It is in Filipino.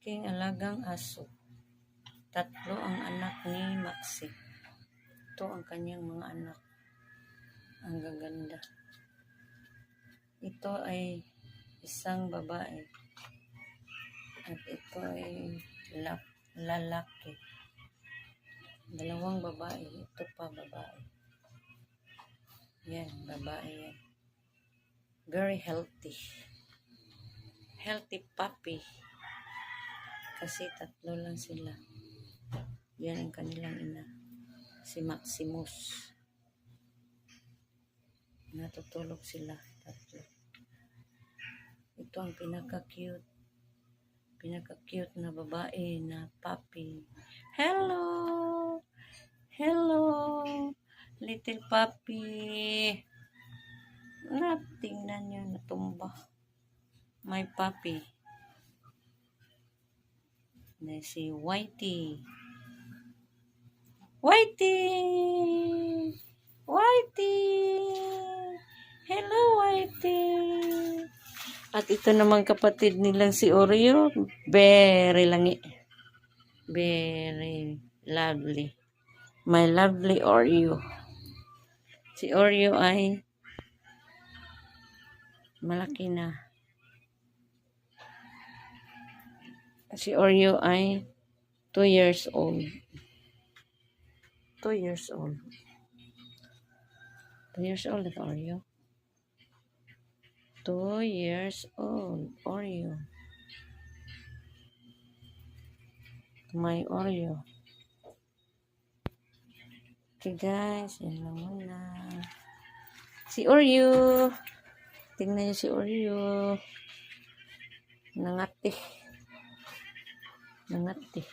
aking alagang aso. 3 ang anak ni Maxi. Ito ang kanyang mga anak. Ang gaganda. Ito ay isang babae. At ito ay lalaki. 2 babae. Ito pa babae. Yan, babae yan. Very healthy. Healthy puppy. Kasi 3 lang sila. Yan ang kanilang ina. Si Maximus. Natutulog sila. 3. Ito ang pinaka-cute. Pinaka-cute na babae na puppy. Hello! Hello! Little puppy. Tingnan nyo, natumba. My puppy. Na si Whitey. Whitey! Whitey! Hello, Whitey! At ito naman kapatid nilang si Oreo. Very langi. Very lovely. My lovely Oreo. Si Oreo ay malaki na. Si Oreo ay 2 years old. 2 years old. 2 years old at Oreo. 2 years old. Oreo. My Oreo. Okay guys, yan lang muna. Si Oreo. Tingnan niyo si Oreo. Nangati. Nangati.